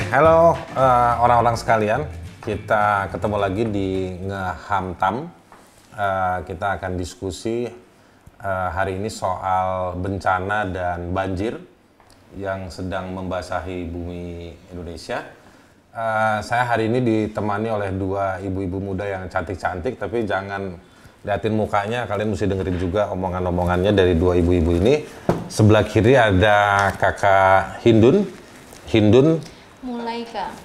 halo orang-orang sekalian. Kita ketemu lagi di Ngehamtam. Kita akan diskusi hari ini soal bencana dan banjir yang sedang membasahi bumi Indonesia. Saya hari ini ditemani oleh dua ibu-ibu muda yang cantik-cantik, tapi jangan liatin mukanya, kalian mesti dengerin juga omongan-omongannya dari dua ibu-ibu ini. Sebelah kiri ada kakak Hindun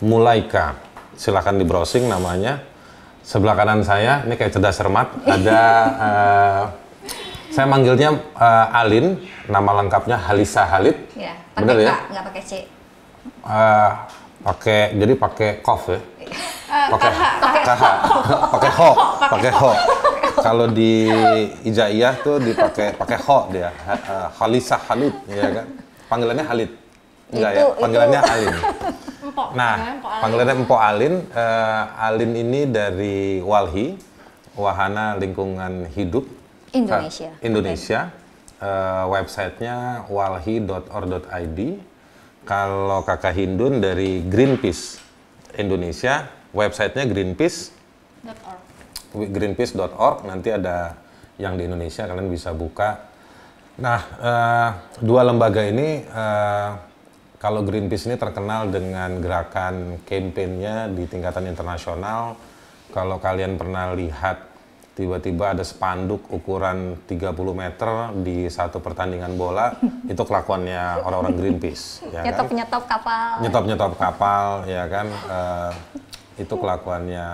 Mulaika. Silakan di browsing namanya. Sebelah kanan saya, ini kayak cerdas cermat, ada saya manggilnya Alin, nama lengkapnya Halisa Halid. Ya, bener pakai ya? K, nggak pakai C. Jadi pakai kof ya? Pakai ho. Kalau di Ijaiyah tuh pakai ho dia, Halisa Halid, ya kan? Panggilannya Halid. Enggak ya, panggilannya Alin. Panggilannya Empok Alin. Alin ini dari Walhi, Wahana Lingkungan Hidup Indonesia. Websitenya walhi.or.id. Kalau kakak Hindun dari Greenpeace Indonesia, websitenya greenpeace.org. Nanti ada yang di Indonesia, kalian bisa buka. Nah, dua lembaga ini, kalau Greenpeace ini terkenal dengan gerakan kampanyenya di tingkatan internasional. Kalau kalian pernah lihat tiba-tiba ada spanduk ukuran 30 meter di satu pertandingan bola, itu kelakuannya orang-orang Greenpeace. Ya Nyetop-nyetop kapal. Nyetop-nyetop kapal, ya kan. Itu kelakuannya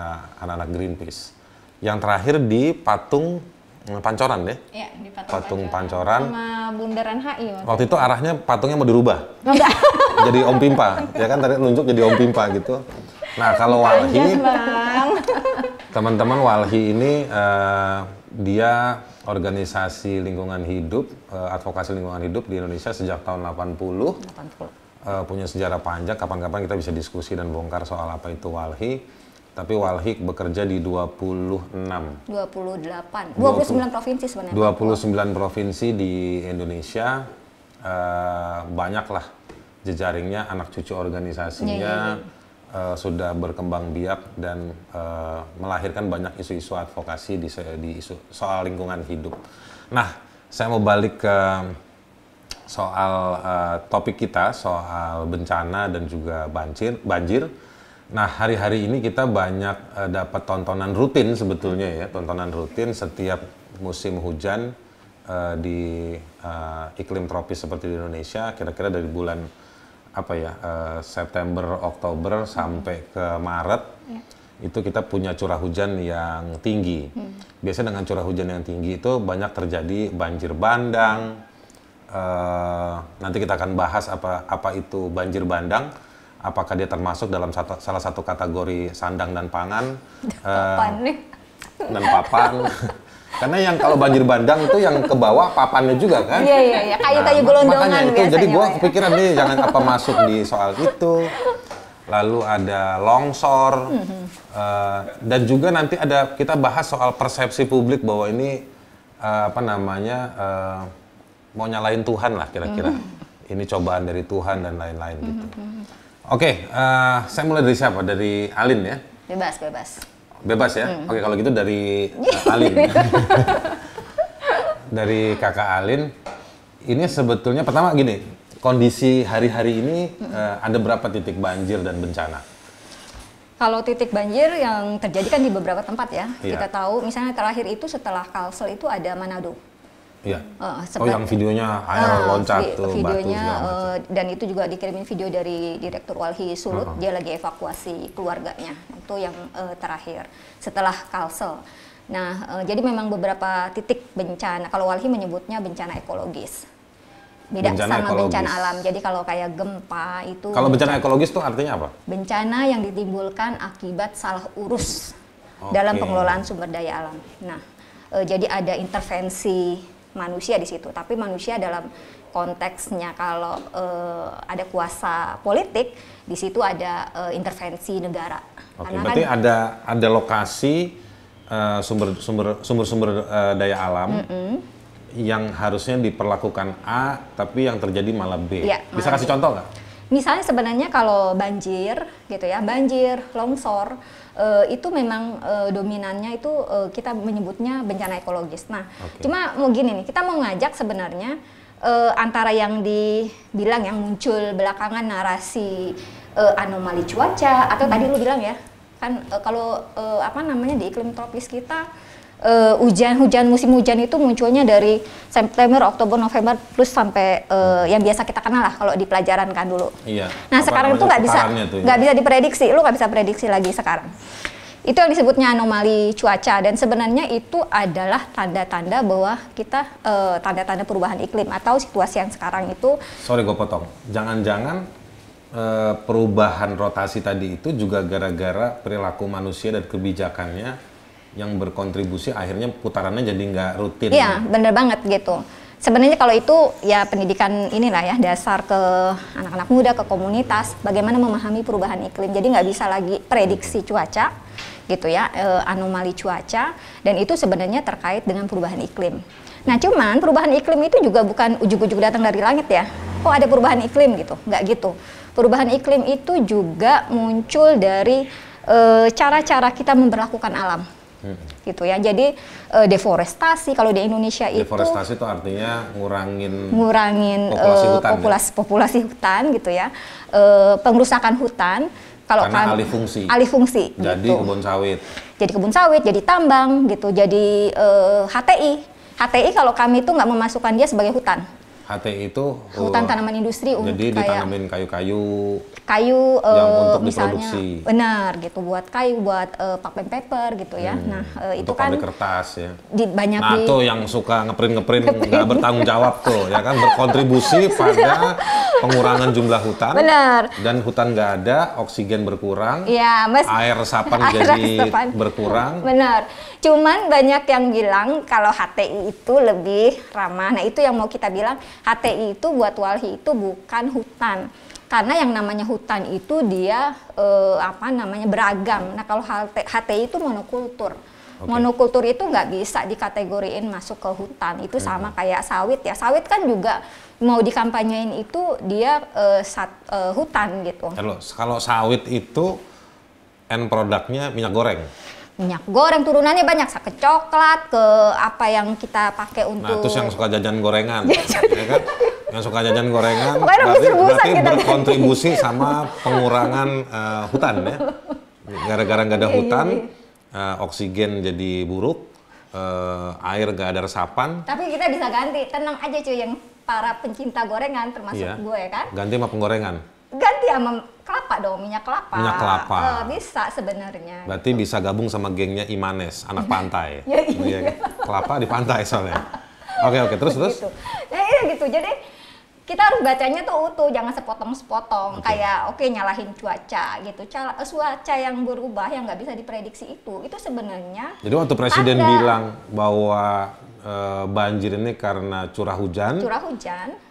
anak-anak Greenpeace. Yang terakhir di Patung Pancoran deh. Iya, di Patung Pancoran. Sama Bundaran HI. Waktu itu arahnya patungnya mau dirubah. Jadi Om Pimpa, ya kan tadi nunjuk jadi Om Pimpa gitu. Nah, kalau Walhi, teman-teman Walhi ini dia organisasi lingkungan hidup, advokasi lingkungan hidup di Indonesia sejak tahun 80. Punya sejarah panjang, kapan-kapan kita bisa diskusi dan bongkar soal apa itu Walhi. Tapi Walhi bekerja di 29 provinsi sebenarnya. 29 provinsi di Indonesia. Banyaklah jejaringnya, anak cucu organisasinya. Sudah berkembang biak dan melahirkan banyak isu-isu advokasi di isu soal lingkungan hidup. Nah, saya mau balik ke soal topik kita, soal bencana dan juga banjir. Nah, hari-hari ini kita banyak dapat tontonan rutin sebetulnya ya, tontonan rutin setiap musim hujan di iklim tropis seperti di Indonesia, kira-kira dari bulan September, Oktober sampai ke Maret, itu kita punya curah hujan yang tinggi. Biasanya dengan curah hujan yang tinggi itu banyak terjadi banjir bandang. Nanti kita akan bahas apa itu banjir bandang. Apakah dia termasuk dalam salah satu kategori sandang dan pangan dan papan. Karena yang kalau banjir bandang itu yang ke bawah papannya juga kan? Iya, kayu-kayu gelondongan biasanya. Jadi gue kepikiran nih jangan apa masuk di soal itu. Lalu ada longsor dan juga nanti kita bahas soal persepsi publik bahwa ini mau nyalain Tuhan lah kira-kira. Ini cobaan dari Tuhan dan lain-lain gitu. Oke, saya mulai dari siapa? Dari Alin ya? Bebas ya? Oke, kalau gitu dari Alin. Dari kakak Alin, ini sebetulnya pertama gini, kondisi hari-hari ini ada berapa titik banjir dan bencana? Kalau titik banjir yang terjadi kan di beberapa tempat ya. Iya. Kita tahu misalnya terakhir itu setelah Kalsel itu ada Manado. Iya. Yang videonya air loncat tuh, videonya, batu dan itu juga dikirimin video dari Direktur Walhi Sulut, dia lagi evakuasi keluarganya. Itu yang terakhir setelah Kalsel. Nah, jadi memang beberapa titik bencana. Kalau Walhi menyebutnya bencana ekologis. Beda bencana sama ekologis. Bencana alam. Jadi kalau kayak gempa itu. Kalau bencana ekologis itu artinya apa? Bencana yang ditimbulkan akibat salah urus dalam pengelolaan sumber daya alam. Nah, jadi ada intervensi manusia di situ, tapi manusia dalam konteksnya kalau ada kuasa politik di situ ada intervensi negara. Oke, berarti kan ada lokasi sumber-sumber daya alam yang harusnya diperlakukan A, tapi yang terjadi malah B. Ya, bisa kasih contoh nggak? Misalnya sebenarnya kalau banjir gitu ya, banjir, longsor itu memang dominannya itu kita menyebutnya bencana ekologis. Nah, cuma mau gini nih, kita mau ngajak sebenarnya antara yang dibilang yang muncul belakangan narasi anomali cuaca atau tadi lu bilang ya, kan kalau apa namanya di iklim tropis kita musim hujan itu munculnya dari September, Oktober, November plus sampai yang biasa kita kenal lah kalau di pelajaran kan dulu. Iya. Nah sekarang itu nggak bisa diprediksi, lu nggak bisa prediksi lagi sekarang. Itu yang disebutnya anomali cuaca dan sebenarnya itu adalah tanda-tanda bahwa kita tanda-tanda perubahan iklim atau situasi yang sekarang itu. Sorry gue potong. Jangan-jangan perubahan rotasi tadi itu juga gara-gara perilaku manusia dan kebijakannya yang berkontribusi akhirnya putarannya jadi nggak rutin. Iya, bener banget gitu. Sebenarnya kalau itu ya pendidikan inilah ya dasar ke anak-anak muda, ke komunitas, bagaimana memahami perubahan iklim. Jadi nggak bisa lagi prediksi cuaca gitu ya, anomali cuaca, dan itu sebenarnya terkait dengan perubahan iklim. Nah cuman perubahan iklim itu juga bukan ujug-ujug datang dari langit ya. Oh ada perubahan iklim gitu, nggak gitu. Perubahan iklim itu juga muncul dari cara-cara kita memperlakukan alam. Gitu ya, jadi deforestasi kalau di Indonesia deforestasi itu artinya ngurangin populasi hutan gitu ya, pengrusakan hutan kalau karena alih fungsi jadi gitu. kebun sawit jadi tambang gitu, jadi HTI kalau kami itu nggak memasukkan dia sebagai hutan. HTI itu hutan tanaman industri jadi ditanamin kayu yang untuk misalnya diproduksi. Benar gitu, buat kayu, buat pulp and paper gitu ya. Nah itu kan kertas ya. Banyak tuh yang suka ngeprint nggak bertanggung jawab tuh ya kan, berkontribusi pada pengurangan jumlah hutan. Benar. Dan hutan nggak ada, oksigen berkurang, ya, air resapan jadi berkurang. Benar. Cuman banyak yang bilang kalau HTI itu lebih ramah. Nah itu yang mau kita bilang, HTI itu buat Walhi itu bukan hutan. Karena yang namanya hutan itu dia beragam. Nah kalau HTI itu monokultur. Monokultur itu nggak bisa dikategoriin masuk ke hutan. Itu sama kayak sawit ya. Sawit kan juga mau dikampanyein itu dia hutan gitu. Kalau sawit itu end produknya minyak goreng. Minyak goreng turunannya banyak, ke coklat, ke apa yang kita pakai untuk. Nah terus yang suka jajan gorengan, ya kan? Yang suka jajan gorengan berarti berkontribusi sama pengurangan hutan ya. Gara-gara nggak ada hutan, oksigen jadi buruk, air nggak ada resapan. Tapi kita bisa ganti, tenang aja cuy, yang para pencinta gorengan termasuk gue kan. Ganti sama penggorengan. Ganti sama kelapa dong, minyak kelapa. Minyak kelapa. Bisa sebenarnya. Berarti bisa gabung sama gengnya Imanes, anak pantai. Iya. Kelapa di pantai soalnya. Oke, terus. Gitu. Nah, iya gitu. Jadi kita harus bacanya tuh utuh, jangan sepotong-sepotong. Kayak nyalahin cuaca gitu. Cuaca yang berubah yang nggak bisa diprediksi itu sebenarnya. Jadi waktu presiden bilang bahwa banjir ini karena curah hujan.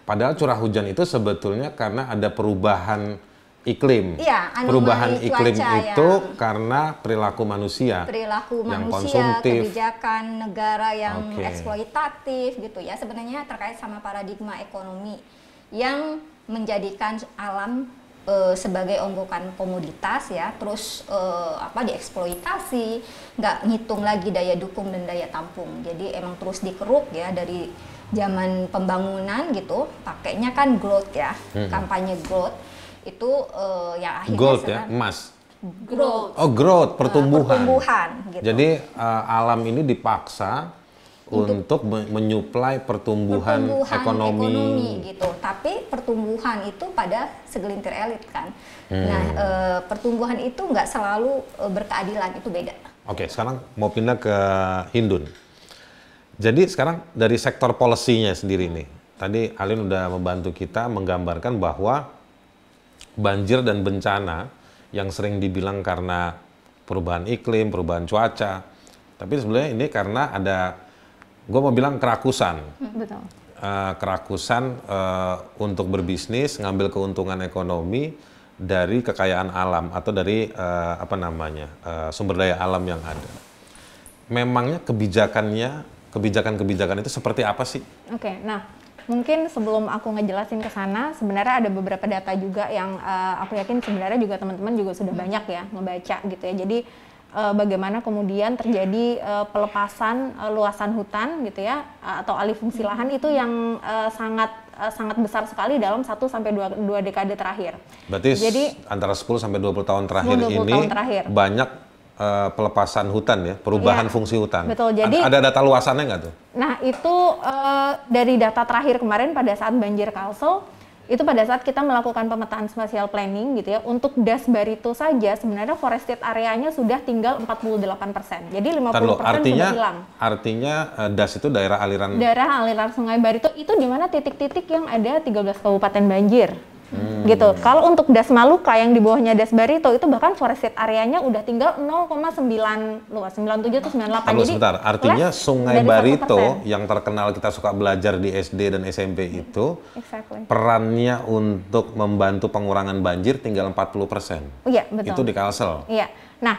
Padahal curah hujan itu sebetulnya karena ada perubahan iklim. Iya, perubahan iklim itu karena perilaku manusia. Yang konsumtif, kebijakan negara yang eksploitatif gitu ya. Sebenarnya terkait sama paradigma ekonomi yang menjadikan alam sebagai onggokan komoditas ya, terus dieksploitasi, nggak ngitung lagi daya dukung dan daya tampung. Jadi emang terus dikeruk ya dari zaman pembangunan gitu, pakainya kan growth ya, kampanye growth itu yang akhirnya gold ya, emas. Growth. Oh growth, pertumbuhan. Gitu. Jadi alam ini dipaksa untuk menyuplai pertumbuhan ekonomi gitu. Tapi pertumbuhan itu pada segelintir elit kan. Nah, pertumbuhan itu nggak selalu berkeadilan, itu beda. Oke, sekarang mau pindah ke Hindun. Jadi sekarang dari sektor policy-nya sendiri nih. Tadi Alin udah membantu kita menggambarkan bahwa banjir dan bencana yang sering dibilang karena perubahan iklim, perubahan cuaca. Tapi sebenarnya ini karena ada, gue mau bilang kerakusan. Betul. Kerakusan untuk berbisnis, ngambil keuntungan ekonomi dari kekayaan alam atau dari sumber daya alam yang ada. Memangnya kebijakan-kebijakan itu seperti apa sih? Oke, nah Mungkin sebelum aku ngejelasin ke sana, sebenarnya ada beberapa data juga yang aku yakin sebenarnya juga teman-teman juga sudah banyak ya ngebaca gitu ya. Jadi bagaimana kemudian terjadi pelepasan luasan hutan gitu ya, atau alih fungsi lahan itu yang sangat besar sekali dalam 1 sampai 2 dekade terakhir. Berarti jadi antara 10 sampai 20 tahun terakhir 20 ini tahun terakhir. banyak pelepasan hutan ya, perubahan fungsi hutan. Betul. Jadi ada data luasannya nggak tuh? Nah itu dari data terakhir kemarin pada saat banjir Kalsel, itu pada saat kita melakukan pemetaan spatial planning gitu ya, untuk Das Barito saja sebenarnya forested areanya sudah tinggal 48%. Jadi 50% sudah hilang. Artinya Das itu daerah aliran Sungai Barito itu di mana titik-titik yang ada 13 kabupaten banjir. Gitu. Kalau untuk Das Maluka yang di bawahnya Das Barito itu bahkan forested areanya udah tinggal 0,9 luas, 97 atau 98. Jadi sebentar, artinya Sungai Barito yang terkenal kita suka belajar di SD dan SMP itu perannya untuk membantu pengurangan banjir tinggal 40%. Iya, betul. Itu di Kalsel. Iya. Nah,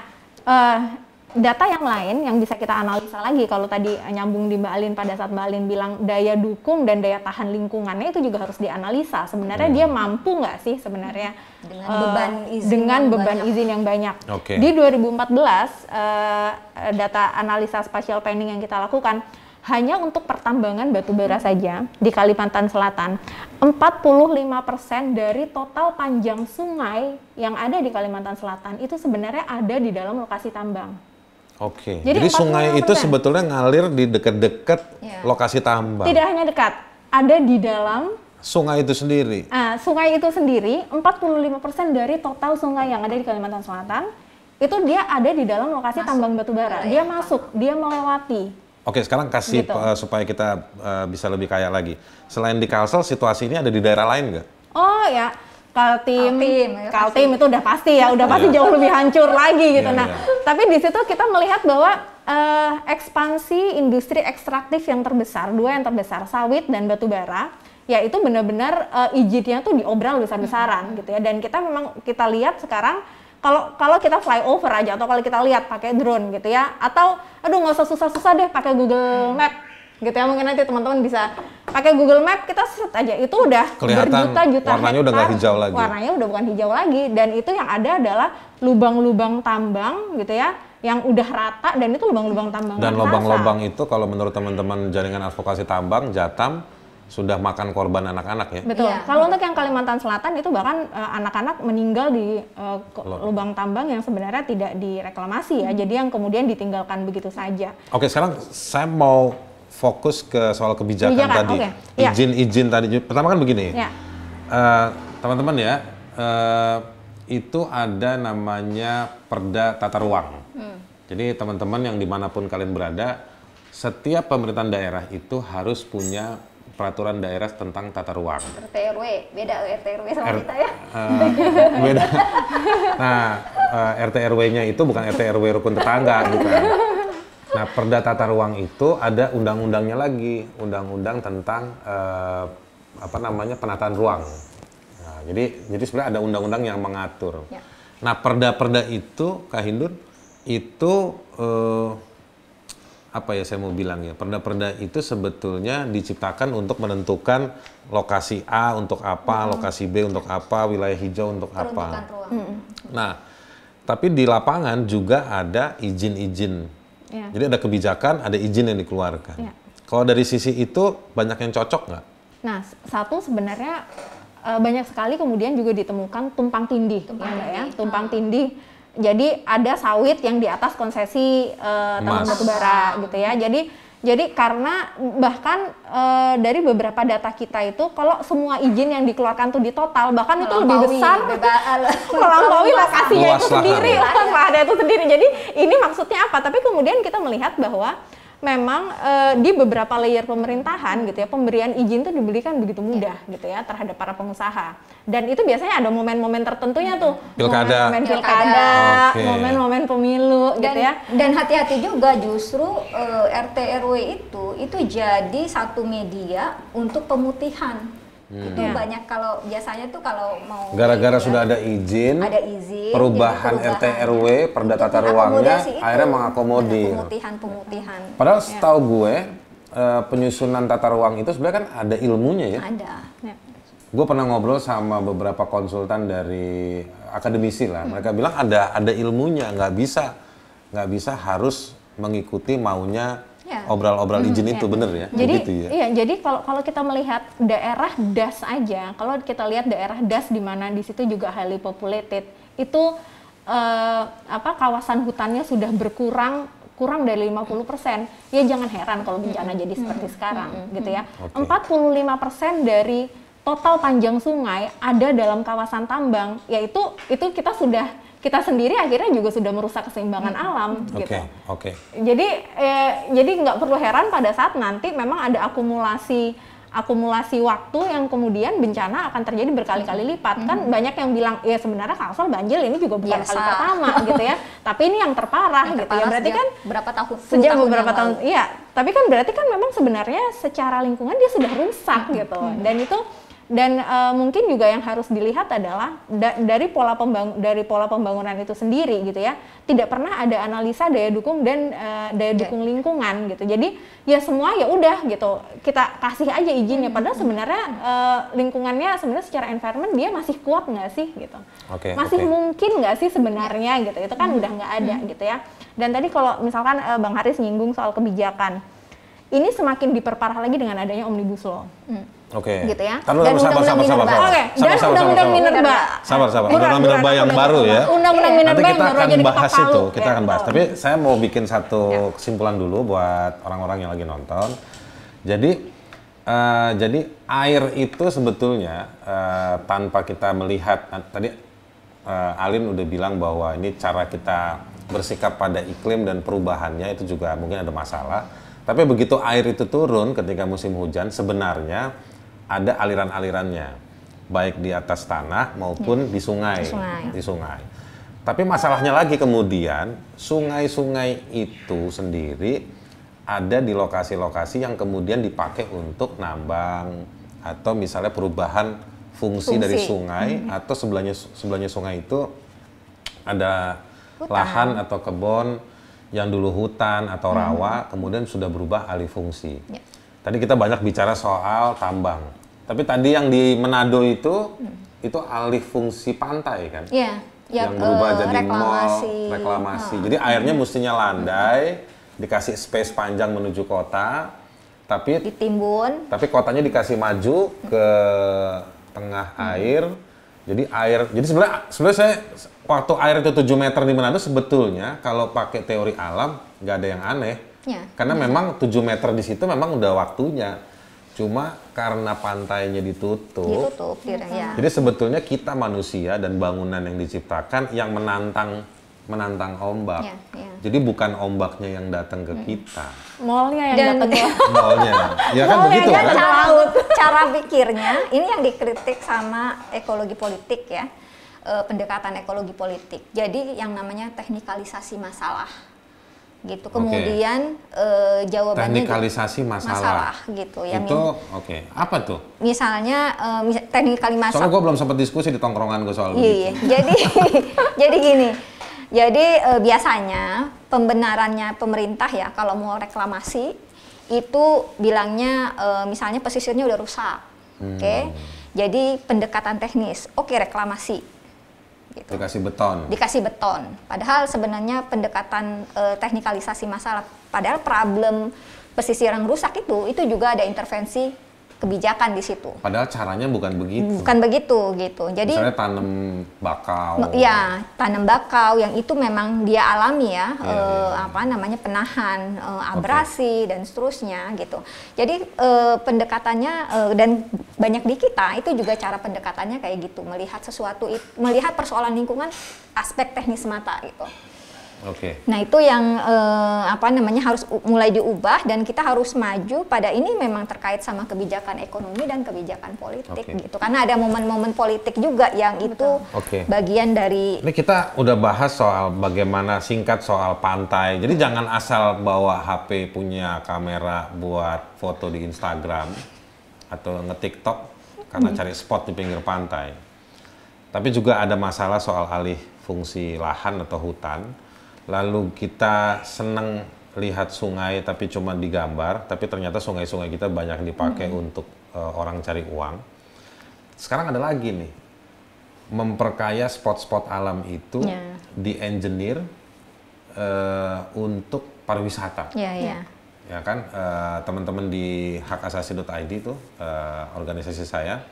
data yang lain yang bisa kita analisa lagi, kalau tadi nyambung di Mbak Alin pada saat Mbak Alin bilang daya dukung dan daya tahan lingkungannya itu juga harus dianalisa. Sebenarnya dia mampu nggak sih sebenarnya dengan beban izin yang banyak. Di 2014 data analisa spatial planning yang kita lakukan hanya untuk pertambangan batu bara saja di Kalimantan Selatan, 45% dari total panjang sungai yang ada di Kalimantan Selatan itu sebenarnya ada di dalam lokasi tambang. Jadi sungai itu sebetulnya ngalir di dekat-dekat lokasi tambang. Tidak hanya dekat, ada di dalam sungai itu sendiri. Sungai itu sendiri 45% dari total sungai yang ada di Kalimantan Selatan itu dia ada di dalam lokasi tambang batu bara. Dia masuk, dia melewati. Sekarang kasih gitu. Supaya kita bisa lebih kaya lagi. Selain di Kalsel, situasi ini ada di daerah lain nggak? Oh ya. Kaltim itu udah pasti ya, udah pasti jauh lebih hancur lagi gitu. Tapi di situ kita melihat bahwa ekspansi industri ekstraktif yang terbesar, dua yang terbesar, sawit dan batu bara, ya itu benar-benar izinnya tuh diobral besar-besaran gitu ya. Dan kita memang kita lihat sekarang kalau kita flyover aja atau kalau kita lihat pakai drone gitu ya, atau nggak usah susah-susah deh pakai Google Map gitu ya, mungkin nanti teman-teman bisa pakai Google Map, kita set aja itu udah berjuta-juta warnanya udah nggak hijau lagi. Warnanya udah bukan hijau lagi, dan itu yang ada adalah lubang-lubang tambang gitu ya, yang udah rata, dan itu lubang-lubang tambang. Dan lubang-lubang itu kalau menurut teman-teman jaringan advokasi tambang Jatam sudah makan korban anak-anak ya. Betul. Kalau untuk yang Kalimantan Selatan itu bahkan anak-anak meninggal di lubang tambang yang sebenarnya tidak direklamasi ya. Jadi yang kemudian ditinggalkan begitu saja. Sekarang saya mau fokus ke soal kebijakan tadi. Izin-izin tadi. Pertama kan begini. Teman-teman ya, itu ada namanya Perda Tata Ruang. Jadi teman-teman yang dimanapun kalian berada, setiap pemerintahan daerah itu harus punya peraturan daerah tentang tata ruang. RT RW, beda RT RW sama kita ya. Beda. Nah, RT RW-nya itu bukan RT RW rukun tetangga, bukan. Nah, Perda Tata Ruang itu ada undang-undangnya lagi, undang-undang tentang penataan ruang. Nah, jadi sebenarnya ada undang-undang yang mengatur. Nah, perda-perda itu, Kak Hindun, itu saya mau bilang ya, perda-perda itu sebetulnya diciptakan untuk menentukan lokasi A untuk apa, lokasi B untuk apa, wilayah hijau untuk apa. Nah, tapi di lapangan juga ada izin-izin. Jadi ada kebijakan, ada izin yang dikeluarkan. Kalau dari sisi itu banyak yang cocok nggak? Nah, satu sebenarnya banyak sekali kemudian juga ditemukan tumpang tindih, tumpang tindih. Jadi ada sawit yang di atas konsesi tambang batubara gitu ya. Jadi karena bahkan dari beberapa data kita itu kalau semua izin yang dikeluarkan tuh di total bahkan itu lebih besar melampaui lokasinya itu sendiri, ada itu sendiri. Jadi ini maksudnya apa? Tapi kemudian kita melihat bahwa memang di beberapa layer pemerintahan gitu ya, pemberian izin itu diberikan begitu mudah gitu ya terhadap para pengusaha. Dan itu biasanya ada momen-momen tertentunya tuh, momen pilkada, momen-momen pemilu gitu ya. Dan hati-hati juga justru RT RW itu jadi satu media untuk pemutihan. Itu banyak kalau biasanya tuh kalau mau gara-gara sudah ada izin perubahan RT RW Perda Tata Ruangnya akhirnya mengakomodir pemutihan. Padahal setahu gue penyusunan tata ruang itu sebenarnya kan ada ilmunya ya. Ada. Ya. Gue pernah ngobrol sama beberapa konsultan dari akademisi lah. Mereka bilang ada ilmunya, nggak bisa harus mengikuti maunya obral-obral izin itu, bener ya? Jadi begitu ya? iya, jadi kalau kita melihat daerah DAS aja, kalau kita lihat daerah DAS di mana di situ juga highly populated, itu kawasan hutannya sudah kurang dari 50%, ya jangan heran kalau bencana jadi seperti sekarang, gitu ya. 45% dari total panjang sungai ada dalam kawasan tambang, yaitu kita sendiri akhirnya juga sudah merusak keseimbangan alam, gitu. Jadi nggak perlu heran pada saat nanti memang ada akumulasi waktu yang kemudian bencana akan terjadi berkali-kali lipat. Kan banyak yang bilang ya sebenarnya Kalsel banjir ini juga bukan kali pertama gitu ya, tapi ini yang terparah gitu ya. Berarti kan berapa tahun sejak beberapa tahun, iya, tapi kan berarti kan memang sebenarnya secara lingkungan dia sudah rusak gitu. Dan mungkin juga yang harus dilihat adalah dari pola pembangunan itu sendiri gitu ya, tidak pernah ada analisa daya dukung dan daya dukung lingkungan gitu. Jadi ya semua ya udah gitu, kita kasih aja izinnya, padahal sebenarnya lingkungannya sebenarnya secara environment dia masih kuat nggak sih gitu, masih mungkin nggak sih sebenarnya gitu, itu kan udah nggak ada gitu ya. Dan tadi kalau misalkan Bang Haris nyinggung soal kebijakan, ini semakin diperparah lagi dengan adanya Omnibus Law. Gitu ya. Dan undang-undang Minerba. Sabar. Undang-undang Minerba yang baru ya. Undang-undang Minerba yang baru aja bahas itu, kita akan bahas. Tapi saya mau bikin satu kesimpulan dulu buat orang-orang yang lagi nonton. Jadi air itu sebetulnya tanpa kita melihat, tadi Alin udah bilang bahwa ini cara kita bersikap pada iklim dan perubahannya itu juga mungkin ada masalah. Tapi begitu air itu turun ketika musim hujan, sebenarnya ada aliran-alirannya, baik di atas tanah maupun di sungai. Tapi masalahnya lagi kemudian, sungai-sungai itu sendiri ada di lokasi-lokasi yang kemudian dipakai untuk nambang, atau misalnya perubahan fungsi. Dari sungai, atau sebelahnya sungai itu ada lahan atau kebun yang dulu hutan atau rawa, kemudian sudah berubah alih fungsi. Tadi kita banyak bicara soal tambang, tapi tadi yang di Manado itu alih fungsi pantai kan? Yang berubah jadi mall, reklamasi. Jadi airnya mestinya landai, dikasih space panjang menuju kota, tapi ditimbun. Tapi kotanya dikasih maju ke tengah air. Jadi sebenarnya saya waktu air itu 7 meter di Manado, sebetulnya kalau pakai teori alam nggak ada yang aneh. Karena memang 7 meter di situ memang udah waktunya. Cuma karena pantainya ditutup. Jadi sebetulnya kita manusia dan bangunan yang diciptakan yang menantang ombak. Jadi bukan ombaknya yang datang ke kita. Mallnya yang datang ke mallnya. Ya kan begitu kan? Cara pikirnya ini yang dikritik sama ekologi politik ya. Pendekatan ekologi politik. Jadi yang namanya teknikalisasi masalah. Gitu. Kemudian jawabannya teknikalisasi masalah gitu ya. Itu apa tuh? Misalnya teknikalisasi. Soalnya gue belum sempat diskusi di tongkrongan gue soal begitu. Jadi gini. Jadi biasanya pembenarannya pemerintah ya kalau mau reklamasi itu bilangnya misalnya pesisirnya udah rusak. Jadi pendekatan teknis. Reklamasi. Gitu. Dikasih beton. Padahal sebenarnya pendekatan teknikalisasi masalah. Padahal problem pesisir yang rusak itu juga ada intervensi kebijakan di situ. Padahal caranya bukan begitu. Bukan begitu gitu. Jadi misalnya tanam bakau. Iya, tanam bakau yang itu memang dia alami ya, penahan abrasi dan seterusnya gitu. Jadi pendekatannya dan banyak di kita itu juga cara pendekatannya kayak gitu, melihat persoalan lingkungan aspek teknis semata gitu. Nah itu yang harus mulai diubah dan kita harus maju pada ini memang terkait sama kebijakan ekonomi dan kebijakan politik gitu. Karena ada momen-momen politik juga yang itu bagian dari. Ini kita udah bahas soal bagaimana singkat soal pantai. Jadi jangan asal bawa HP punya kamera buat foto di Instagram atau nge-TikTok karena cari spot di pinggir pantai. Tapi juga ada masalah soal alih fungsi lahan atau hutan. Lalu kita seneng lihat sungai tapi cuma digambar, tapi ternyata sungai-sungai kita banyak dipakai untuk orang cari uang. Sekarang ada lagi nih, memperkaya spot-spot alam itu di-engineer untuk pariwisata. Ya kan, teman-teman di hakasasi.id itu, organisasi saya,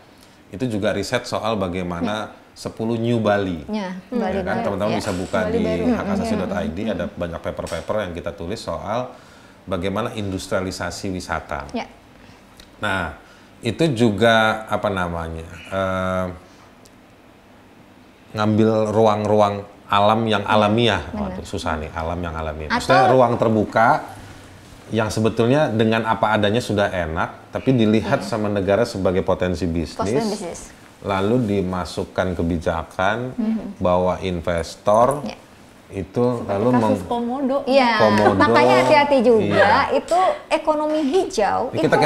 itu juga riset soal bagaimana 10 New Bali. Ya kan, teman-teman bisa buka di hakasasi.id, ada banyak paper-paper yang kita tulis soal bagaimana industrialisasi wisata. Nah, itu juga apa namanya, ngambil ruang-ruang alam yang alamiah. Waduh, susah nih, alam yang alamiah. Maksudnya ruang terbuka yang sebetulnya dengan apa adanya sudah enak, tapi dilihat sama negara sebagai potensi bisnis, lalu dimasukkan kebijakan, bawa investor, itu lalu Komodo. Komodo. Makanya hati-hati juga, itu ekonomi hijau. Kita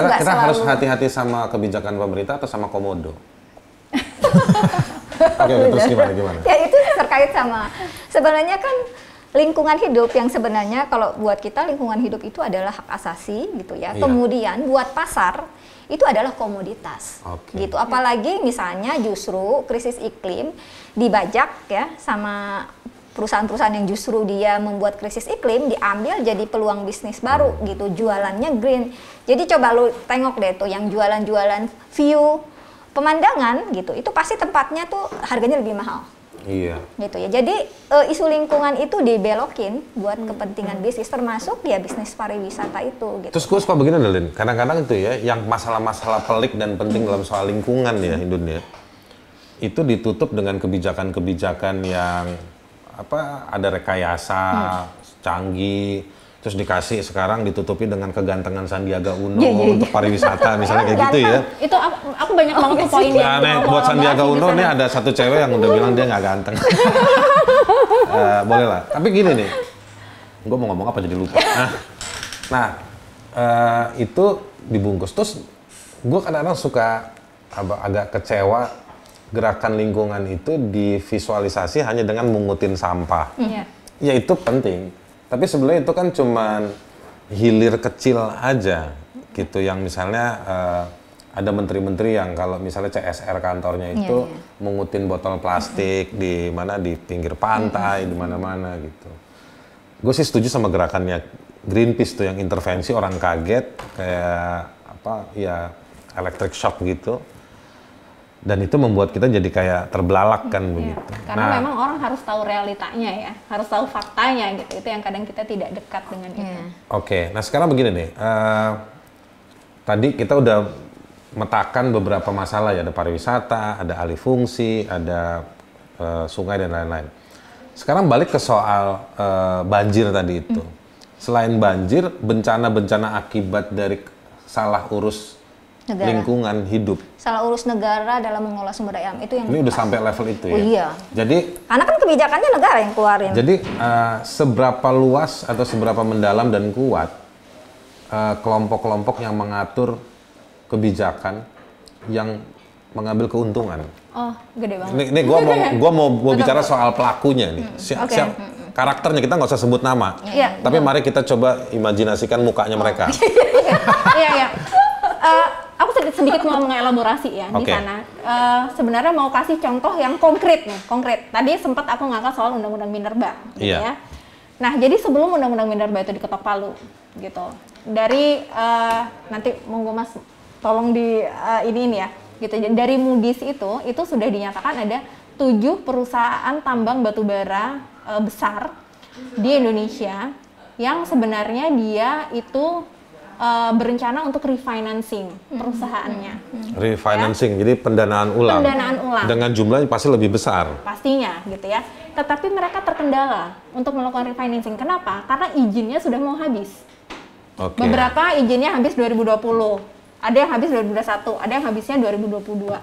harus hati-hati sama kebijakan pemerintah atau sama komodo? Oke, terus gimana? Ya itu terkait sama, sebenarnya kan lingkungan hidup yang sebenarnya kalau buat kita lingkungan hidup itu adalah hak asasi gitu ya. Kemudian buat pasar itu adalah komoditas gitu. Apalagi misalnya justru krisis iklim dibajak ya sama perusahaan-perusahaan yang justru dia membuat krisis iklim, diambil jadi peluang bisnis baru gitu, jualannya green. Jadi coba lu tengok deh tuh yang jualan-jualan view pemandangan gitu, itu pasti tempatnya tuh harganya lebih mahal. Gitu ya. Jadi isu lingkungan itu dibelokin buat kepentingan bisnis, termasuk ya bisnis pariwisata itu. Gitu. Terus gue suka begini Lin, kadang-kadang itu ya, yang masalah-masalah pelik dan penting dalam soal lingkungan ya Indonesia, itu ditutup dengan kebijakan-kebijakan yang ada rekayasa canggih, terus dikasih sekarang ditutupi dengan kegantengan Sandiaga Uno untuk pariwisata misalnya kayak gitu ya. Itu aku banyak banget poinnya. Nah, buat Sandiaga Uno nih ada satu cewek yang udah bilang dia nggak ganteng. Boleh lah. Tapi gini nih, gue mau ngomong apa jadi lupa. Itu dibungkus. Terus gue kadang-kadang suka agak kecewa gerakan lingkungan itu divisualisasi hanya dengan mengutin sampah. Ya itu penting. Tapi sebenarnya itu kan cuman hilir kecil aja gitu, yang misalnya ada menteri-menteri yang kalau misalnya CSR kantornya itu mengutin botol plastik di pinggir pantai, di mana-mana gitu. Gue sih setuju sama gerakannya Greenpeace tuh yang intervensi orang kaget kayak electric shock gitu. Dan itu membuat kita jadi kayak terbelalak kan begitu. Karena memang orang harus tahu realitanya ya, harus tahu faktanya gitu. Itu yang kadang kita tidak dekat dengan itu. Oke, nah sekarang begini nih. Tadi kita udah metakan beberapa masalah ya, ada pariwisata, ada alih fungsi, ada sungai dan lain-lain. Sekarang balik ke soal banjir tadi itu. Selain banjir, bencana-bencana akibat dari salah urus lingkungan hidup. Salah urus negara dalam mengelola sumber daya alam itu yang ini udah sampai level itu ya. Iya. Jadi karena kan kebijakannya negara yang keluarin. Jadi seberapa luas atau seberapa mendalam dan kuat kelompok-kelompok yang mengatur kebijakan yang mengambil keuntungan? Oh, gede banget. Ini gua mau bicara soal pelakunya nih. Karakternya kita nggak usah sebut nama. Tapi mari kita coba imajinasikan mukanya mereka. Iya. Aku sedikit mau mengelaborasi ya di sana. Sebenarnya mau kasih contoh yang konkret nih, Tadi sempat aku ngangkat soal Undang-Undang Minerba, gitu ya. Nah, jadi sebelum Undang-Undang Minerba itu diketok palu, gitu. Dari nanti monggo Mas tolong di ini ya, gitu. Dari Moody's itu sudah dinyatakan ada 7 perusahaan tambang batubara besar di Indonesia yang sebenarnya dia itu berencana untuk refinancing perusahaannya. Refinancing, jadi pendanaan ulang. Dengan jumlahnya pasti lebih besar. Pastinya, gitu ya. Tetapi mereka terkendala untuk melakukan refinancing. Kenapa? Karena izinnya sudah mau habis. Beberapa izinnya habis 2020, ada yang habis 2021, ada yang habisnya 2022.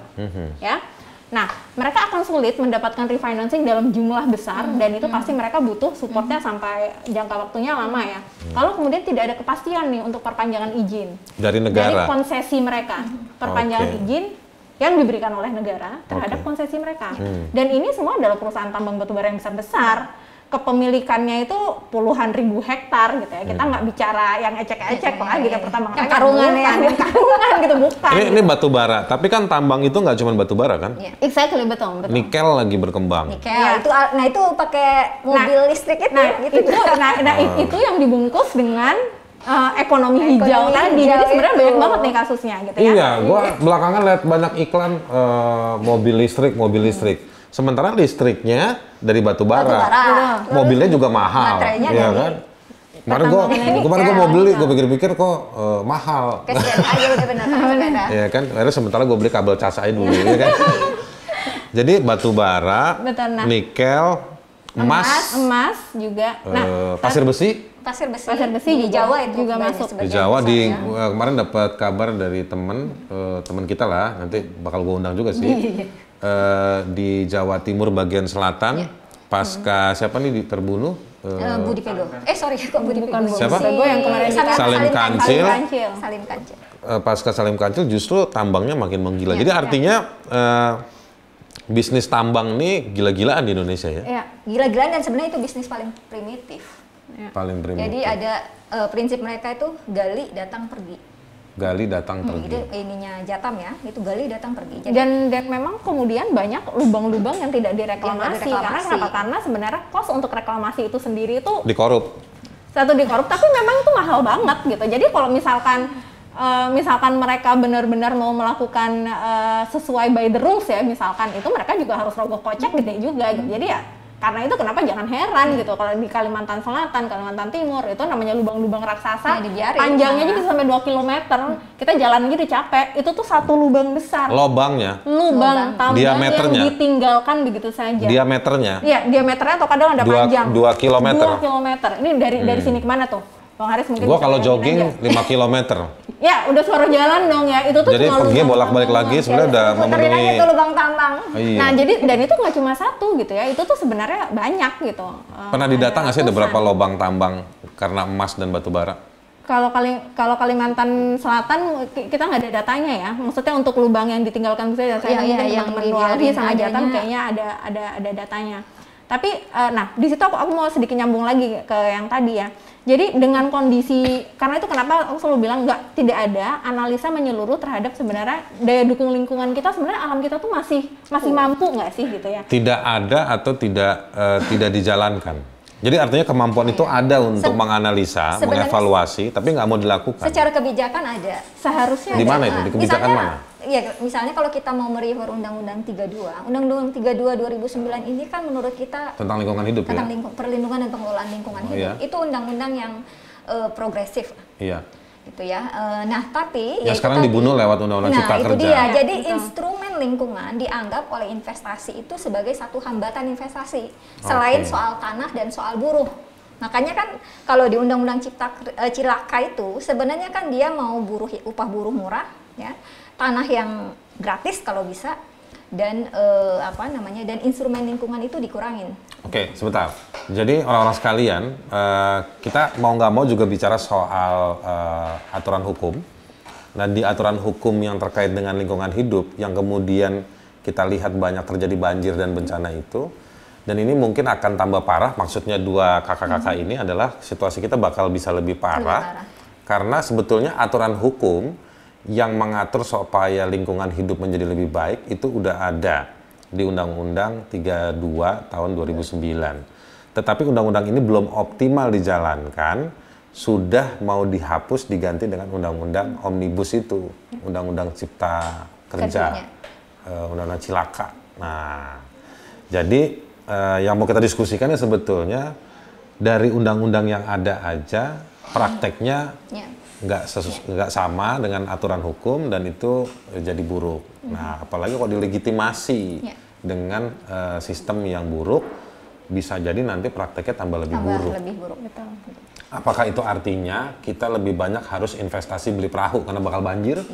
Ya. Nah, mereka akan sulit mendapatkan refinancing dalam jumlah besar dan itu pasti mereka butuh supportnya sampai jangka waktunya lama ya. Kalau kemudian tidak ada kepastian nih untuk perpanjangan izin dari negara, dari konsesi mereka, perpanjangan izin yang diberikan oleh negara terhadap konsesi mereka. Dan ini semua adalah perusahaan tambang batubara yang besar-besar kepemilikannya itu puluhan ribu hektar gitu ya. Kita nggak bicara yang ecek-ecek lah gitu pertambangan karungan ya, karungan gitu bukan. Ini batu bara, tapi kan tambang itu nggak cuma batu bara kan? Exactly, betul. Nikel lagi berkembang. Nikel itu pakai mobil listrik itu. Itu yang dibungkus dengan ekonomi hijau tadi. Jadi sebenarnya banyak banget nih kasusnya gitu ya. Iya, gua belakangan lihat banyak iklan mobil listrik. Sementara listriknya dari batu bara. Mobilnya juga mahal, ya kan? Kemarin gue mau beli, gue pikir-pikir kok mahal. Kesian aja udah benar. Ya kan, akhirnya sementara gue beli kabel cas aja dulu, ya kan? Jadi batu bara, nikel, emas juga. Pasir besi di Jawa itu juga masuk. Di Jawa kemarin dapat kabar dari teman kita lah, nanti bakal gue undang juga sih. Di Jawa Timur bagian selatan, pasca siapa nih terbunuh? Budi Pego. Kok Budi Pego? Siapa? Yang kemarin Salim Kancil. Salim Kancil. Pasca Salim Kancil justru tambangnya makin menggila. Jadi artinya bisnis tambang nih gila-gilaan di Indonesia ya? Iya, gila-gilaan dan sebenarnya itu bisnis paling primitif. Paling primitif. Jadi ada prinsip mereka itu gali, datang, pergi. Gali, datang, pergi. Itu ininya Jatam ya, itu gali, datang, pergi. Jadi, dan memang kemudian banyak lubang-lubang yang tidak direklamasi. Karena kenapa? Karena sebenarnya kos untuk reklamasi itu sendiri itu dikorup. Dikorup, tapi memang itu mahal banget gitu. Jadi kalau misalkan mereka benar-benar mau melakukan sesuai by the rules ya, misalkan itu mereka juga harus rogoh kocek gede juga gitu. Jadi ya karena itu kenapa jangan heran gitu kalau di Kalimantan Selatan, Kalimantan Timur itu namanya lubang-lubang raksasa, panjangnya aja bisa sampai 2 km. Kita jalan aja udah capek. Itu tuh satu lubang besar. Lubang tambang yang ditinggalkan begitu saja. Diameternya? Iya, diameternya atau kadang ada panjang. 2 km. 2 km. Ini dari sini kemana tuh? Bang Haris mungkin. Gua kalau jogging 5 km. Ya, udah suara jalan dong ya. Itu tuh jadi pergi bolak-balik lagi sebenarnya udah memenuhi itu lubang tambang. Iya. Nah, dan itu nggak cuma satu gitu ya. Itu tuh sebenarnya banyak gitu. Pernah didata nggak sih ada berapa lubang tambang karena emas dan batu bara? Kalau Kalimantan Selatan kita nggak ada datanya ya. Maksudnya untuk lubang yang ditinggalkan saya yang menuari sama Jatam kayaknya ada datanya. Tapi di situ aku mau sedikit nyambung lagi ke yang tadi ya. Jadi dengan kondisi, karena itu kenapa aku selalu bilang tidak ada analisa menyeluruh terhadap sebenarnya daya dukung lingkungan kita, sebenarnya alam kita tuh masih mampu nggak sih gitu ya? Tidak ada atau tidak dijalankan. Jadi artinya kemampuan itu ada untuk menganalisa, mengevaluasi, tapi nggak mau dilakukan. Secara kebijakan ada. Seharusnya. Di mana itu? Di kebijakan mana? Iya, misalnya kalau kita mau mereview Undang-Undang 32, Undang-Undang 32 2009 ini kan menurut kita tentang lingkungan hidup tentang perlindungan dan pengelolaan lingkungan hidup. Iya. Itu undang-undang yang progresif. Iya. Gitu ya. Tapi ya sekarang dibunuh lewat Undang-Undang Cipta Kerja. Itu dia. Jadi instrumen lingkungan dianggap oleh investasi itu sebagai satu hambatan investasi selain soal tanah dan soal buruh. Makanya kan kalau di Undang-Undang Cipta Cilaka itu sebenarnya kan dia mau upah buruh murah ya. Tanah yang gratis kalau bisa dan dan instrumen lingkungan itu dikurangin. Oke, sebentar. Jadi orang-orang sekalian, kita mau nggak mau juga bicara soal aturan hukum. Nah, di aturan hukum yang terkait dengan lingkungan hidup yang kemudian kita lihat banyak terjadi banjir dan bencana itu, dan ini mungkin akan tambah parah. Maksudnya dua kakak-kakak ini adalah situasi kita bakal bisa lebih parah. Karena sebetulnya aturan hukum yang mengatur supaya lingkungan hidup menjadi lebih baik itu udah ada di Undang-Undang 32 tahun 2009. Tetapi undang-undang ini belum optimal dijalankan, sudah mau dihapus diganti dengan undang-undang omnibus itu, Undang-Undang Cipta Kerja, Undang-Undang Cilaka. Nah, jadi yang mau kita diskusikan ya sebetulnya dari undang-undang yang ada aja prakteknya nggak sama dengan aturan hukum dan itu jadi buruk. Nah, apalagi kalau dilegitimasi dengan sistem yang buruk, bisa jadi nanti prakteknya tambah lebih buruk. Betul. Apakah itu artinya kita lebih banyak harus investasi beli perahu karena bakal banjir?